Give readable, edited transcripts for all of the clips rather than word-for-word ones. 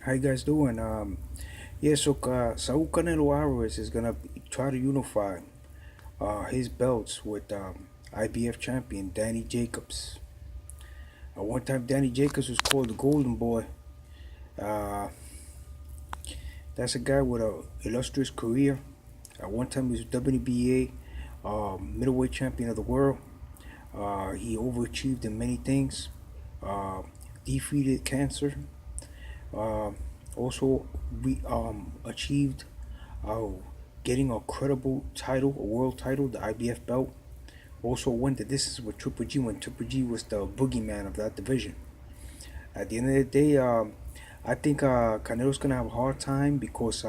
How you guys doing? Saul Canelo Alvarez is gonna try to unify his belts with IBF champion Danny Jacobs. One time, Danny Jacobs was called the Golden Boy. Uh, that's a guy with a illustrious career. One time, he was WBA middleweight champion of the world. He overachieved in many things. Uh, Defeated cancer. Uh, Also, we achieved uh, getting a credible title, a world title, the IBF belt. Also went the distance with Triple G when Triple G was the boogeyman of that division. At the end of the day, I think Canelo's gonna have a hard time because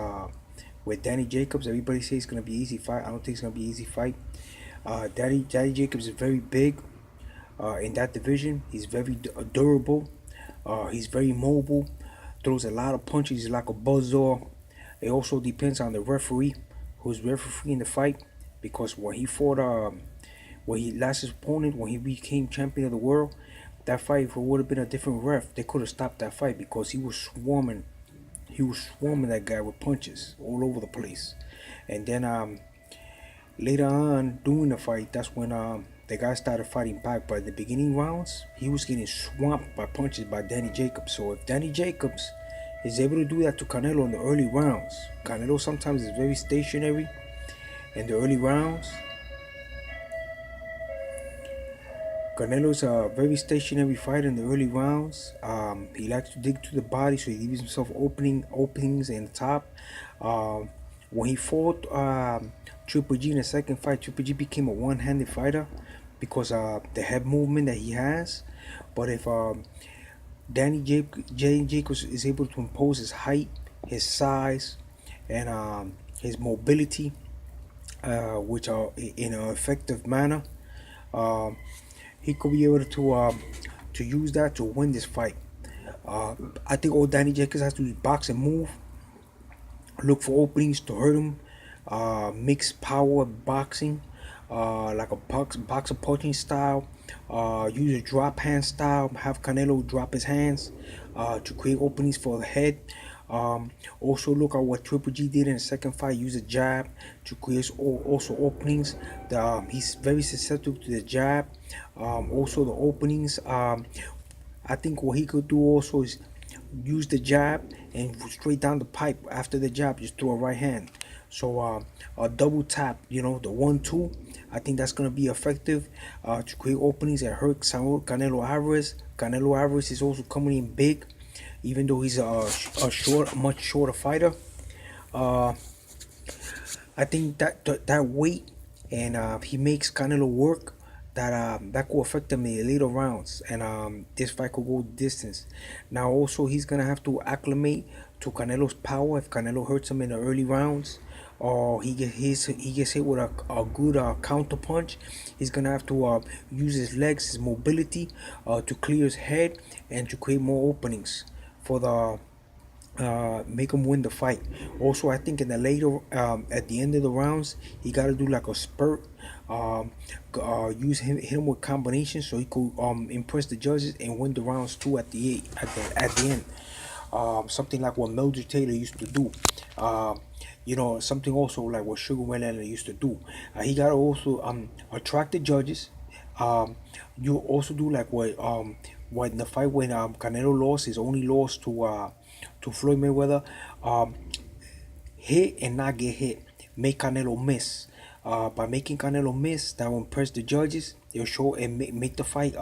with Danny Jacobs, everybody says it's gonna be an easy fight. I don't think it's gonna be an easy fight. Danny Jacobs is very big in that division. He's very durable. He's very mobile. Throws a lot of punches. He's like a buzzsaw. It also depends on the referee who's refereeing the fight because when he fought, when he lost his opponent, when he became champion of the world, that fight, if it would have been a different ref, they could have stopped that fight because he was swarming. He was swarming that guy with punches all over the place. And then later on, during the fight, that's when the guy started fighting back. But at the beginning rounds, he was getting swamped by punches by Danny Jacobs. So if Danny Jacobs is able to do that to Canelo in the early rounds, Canelo sometimes is very stationary in the early rounds. Canelo's a very stationary fighter in the early rounds. He likes to dig to the body, so he leaves himself openings in the top. When he fought Triple G in the second fight, Triple G became a one-handed fighter because the head movement that he has. But if Danny Jacobs is able to impose his height, his size, and his mobility, which are in an effective manner, he could be able to use that to win this fight. I think all Danny Jacobs has to do is box and move, look for openings to hurt him, mix power boxing, like a boxer punching style, use a drop hand style, have Canelo drop his hands to create openings for the head. Also look at what Triple G did in the second fight, use a jab to create also openings. He's very susceptible to the jab. Also the openings, I think what he could do also is use the jab and straight down the pipe after the jab, just throw a right hand. So a double tap, the 1-2, I think that's going to be effective to create openings and hurt Canelo Alvarez. Canelo Alvarez is also coming in big, even though he's a much shorter fighter. I think that weight and he makes Canelo work. That could affect him in the later rounds, and this fight could go distance. Now, also, he's gonna have to acclimate to Canelo's power if Canelo hurts him in the early rounds, or he gets hit with a good counter punch. He's gonna have to use his legs, his mobility, to clear his head and to create more openings for the make him win the fight. Also, I think in the later, at the end of the rounds, he got to do like a spurt. Hit him with combinations so he could impress the judges and win the rounds too at the end. Something like what Mildred Taylor used to do. Something also like what Sugar Ray Leonard used to do. He got to also attract the judges. You also do like what in the fight when Canelo lost, his only loss to Floyd Mayweather, hit and not get hit, make Canelo miss. By making Canelo miss, that will impress the judges. They'll show and make the fight.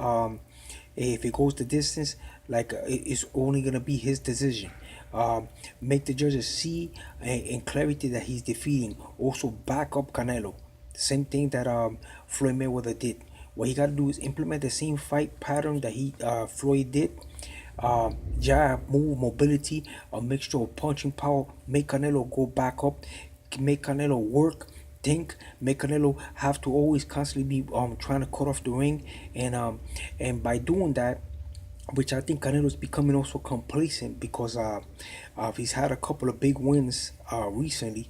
If it goes the distance, like it's only gonna be his decision. Make the judges see in clarity that he's defeating. Also back up Canelo. The same thing that Floyd Mayweather did. What he got to do is implement the same fight pattern that Floyd did. Jab, move, mobility, a mixture of punching power, make Canelo go back up, make Canelo work, think, make Canelo have to always constantly be trying to cut off the ring, and by doing that, which I think Canelo is becoming also complacent because he's had a couple of big wins recently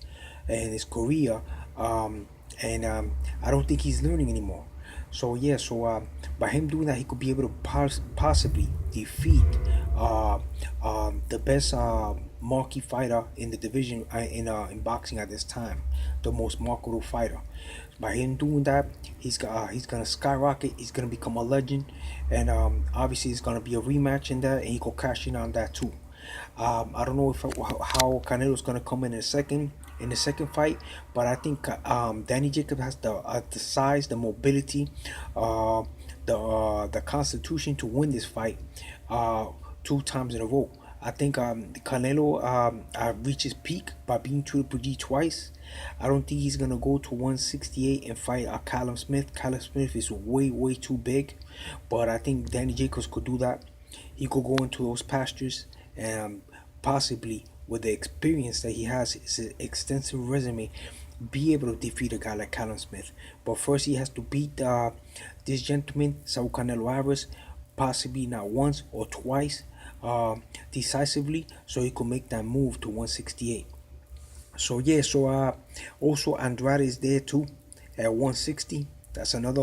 in his career, and I don't think he's learning anymore. So by him doing that, he could be able to possibly defeat the best marquee fighter in the division in boxing at this time, the most marketable fighter. By him doing that, he's gonna skyrocket. He's gonna become a legend, and obviously it's gonna be a rematch in that, and he could cash in on that too. I don't know if how Canelo's gonna come in the second fight, but I think Danny Jacob has the size, the mobility, uh, the constitution to win this fight uh, 2 times in a row. I think Canelo reached his peak by being Triple G twice. I don't think he's gonna go to 168 and fight Callum Smith. Callum Smith is way too big, but I think Danny Jacobs could do that. He could go into those pastures and possibly, with the experience that he has, his extensive resume, be able to defeat a guy like Callum Smith. But first, he has to beat this gentleman, Saul Canelo Alvarez, possibly not once or twice, decisively, so he could make that move to 168. So yeah, so also Andrade is there too at 160. That's another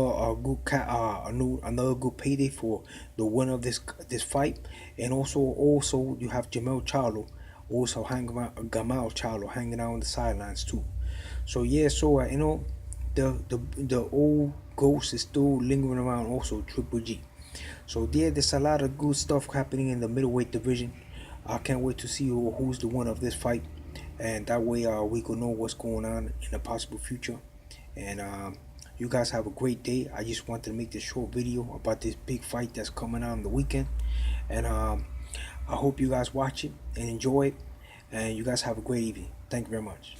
another good payday for the winner of this fight. And also you have Jamel Charlo, also hanging out, Gamal Charlo hanging out on the sidelines too. So yeah, so the old ghost is still lingering around. Also Triple G. So yeah, there's a lot of good stuff happening in the middleweight division. I can't wait to see who's the winner of this fight, and that way we can know what's going on in the possible future. And you guys have a great day. I just wanted to make this short video about this big fight that's coming on the weekend, and I hope you guys watch it and enjoy it. And you guys have a great evening. Thank you very much.